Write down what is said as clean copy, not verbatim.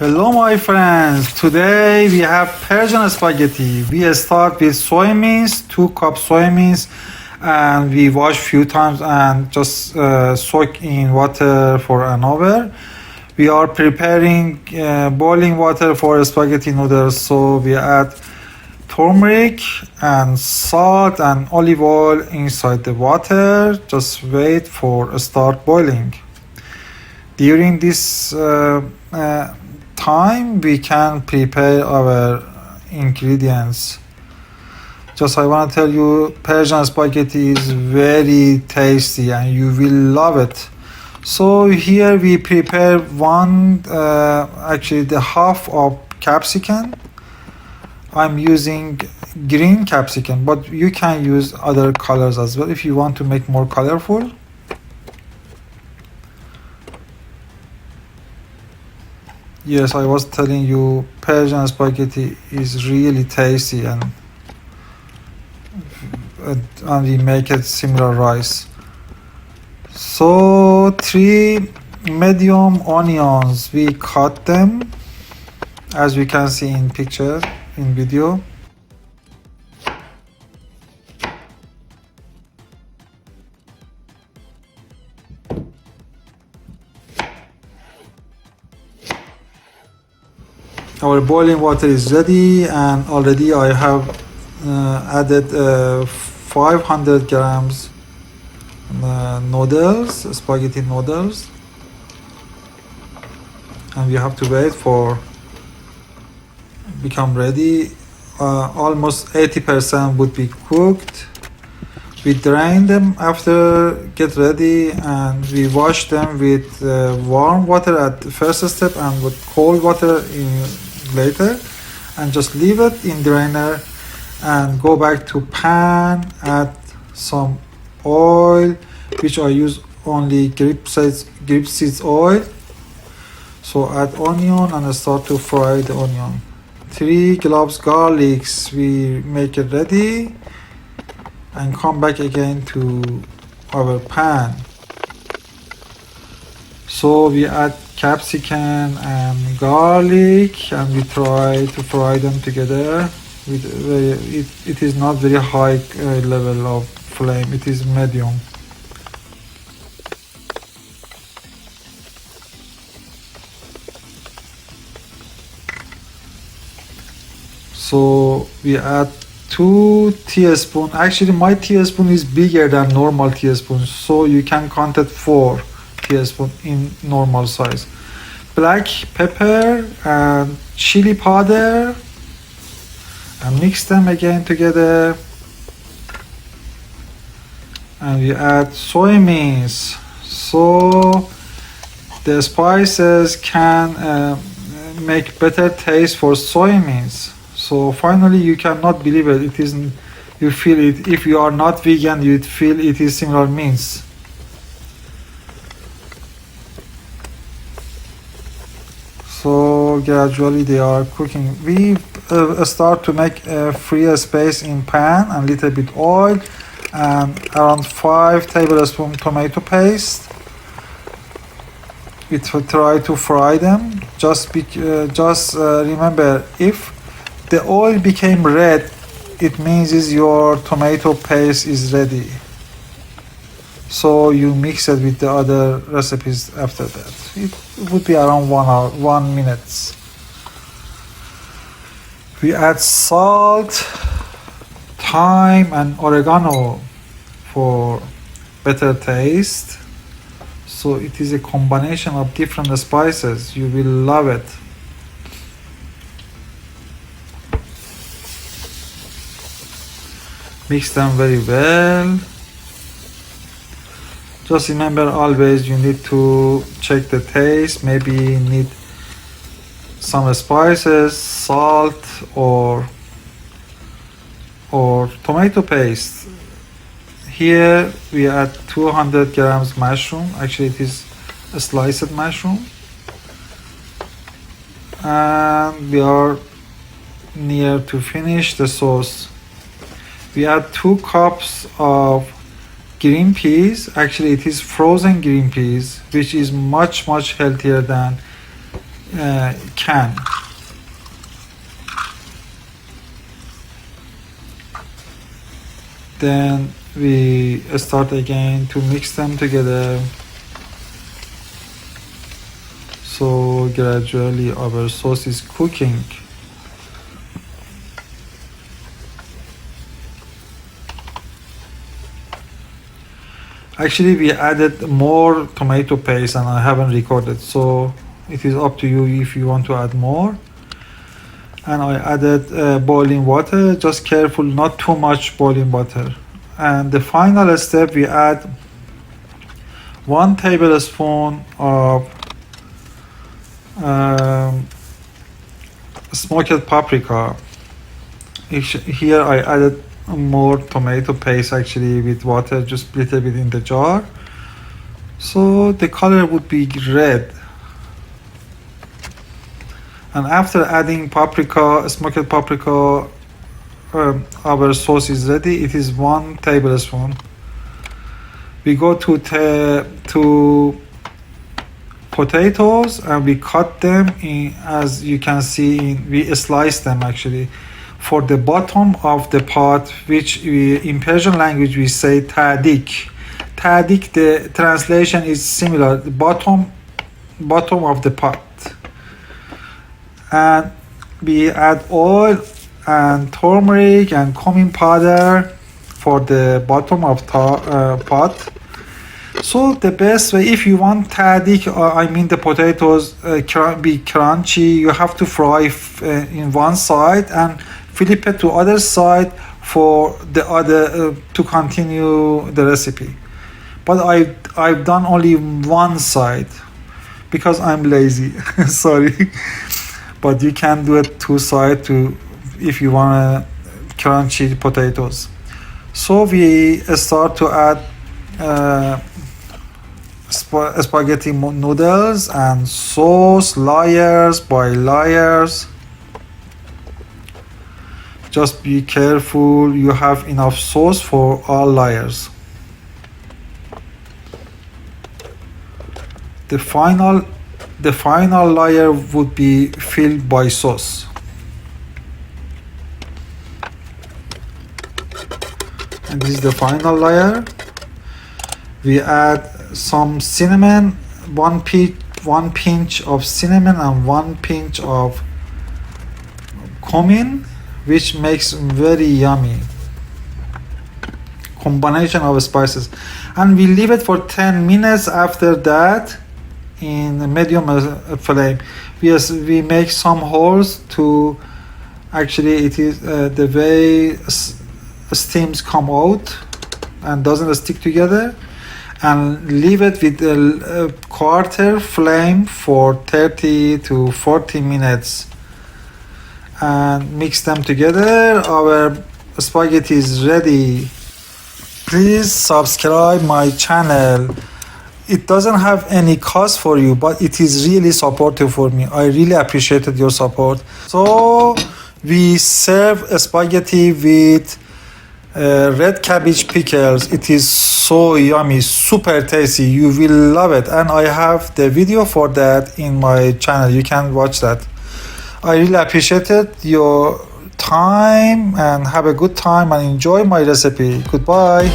Hello my friends, today we have Persian spaghetti. We start with soy beans, 2 cups soy beans, and we wash few times and just soak in water for an hour. We are preparing boiling water for spaghetti noodles, so we add turmeric and salt and olive oil inside the water. Just wait for start boiling. During this time we can prepare our ingredients. Just I want to tell you, Persian spaghetti is very tasty and you will love it. So here we prepare actually the half of capsicum. I'm using green capsicum, but you can use other colors as well if you want to make more colorful. Yes, I was telling you, Persian spaghetti is really tasty and we make it similar rice. So 3 medium onions, we cut them as we can see in picture, in video. Our boiling water is ready, and already I have added 500 grams noodles, spaghetti noodles, and we have to wait for become ready. Almost 80% would be cooked. We drain them after get ready, and we wash them with warm water at the first step and with cold water later, and just leave it in drainer and go back to pan, add some oil, which I use only grapeseed oil. So add onion and start to fry the onion. 3 cloves garlics, we make it ready and come back again to our pan. So we add capsicum and garlic and we try to fry them together. It is not very high level of flame, it is medium. So we add 2 teaspoons. Actually my teaspoon is bigger than normal teaspoon, so you can count it 4 teaspoons in normal size. Black pepper and chili powder, and mix them again together. And we add soy beans, so the spices can make better taste for soy beans. So finally you cannot believe it, you feel it. If you are not vegan, you'd feel it is similar means. So gradually they are cooking. We start to make a free space in pan and little bit oil and around 5 tablespoons tomato paste. We try to fry them. Just remember, if the oil became red, it means your tomato paste is ready. So you mix it with the other recipes after that. It would be around 1 hour, 1 minute. We add salt, thyme and oregano for better taste. So it is a combination of different spices. You will love it. Mix them very well. Just remember, always you need to check the taste. Maybe you need some spices, salt or tomato paste. Here we add 200 grams mushroom. Actually it is a sliced mushroom. And we are near to finish the sauce. We add 2 cups of green peas. Actually it is frozen green peas, which is much healthier than can. Then we start again to mix them together. So gradually our sauce is cooking. Actually, we added more tomato paste and I haven't recorded, so it is up to you if you want to add more. And I added boiling water, just careful, not too much boiling water. And the final step, we add 1 tablespoon of smoked paprika. Here I added more tomato paste actually with water, just a little bit in the jar, so the color would be red. And after adding paprika, smoked paprika, our sauce is ready. It is 1 tablespoon. We go to potatoes and we cut them in, as you can see, we slice them actually for the bottom of the pot, which in Persian language we say tadik. Tadik, the translation is similar, the bottom of the pot. And we add oil and turmeric and cumin powder for the bottom of pot. So the best way, if you want tadik, I mean the potatoes be crunchy, you have to fry in one side and flip it to other side for the other to continue the recipe. But I've done only one side because I'm lazy. Sorry. But you can do it 2 sides to if you want crunchy potatoes. So we start to add spaghetti noodles and sauce layers by layers. Just be careful you have enough sauce for all layers. The final layer would be filled by sauce. And this is the final layer. We add some cinnamon, one pinch of cinnamon and 1 pinch of cumin, which makes very yummy combination of spices. And we leave it for 10 minutes. After that, in a medium flame, we make some holes to, actually it is the way steams come out and doesn't stick together, and leave it with a quarter flame for 30 to 40 minutes and mix them together. Our spaghetti is ready. Please subscribe my channel. It doesn't have any cost for you, but it is really supportive for me. I really appreciated your support. So we serve spaghetti with red cabbage pickles. It is so yummy, super tasty. You will love it. And I have the video for that in my channel. You can watch that. I really appreciated your time and have a good time and enjoy my recipe. Goodbye.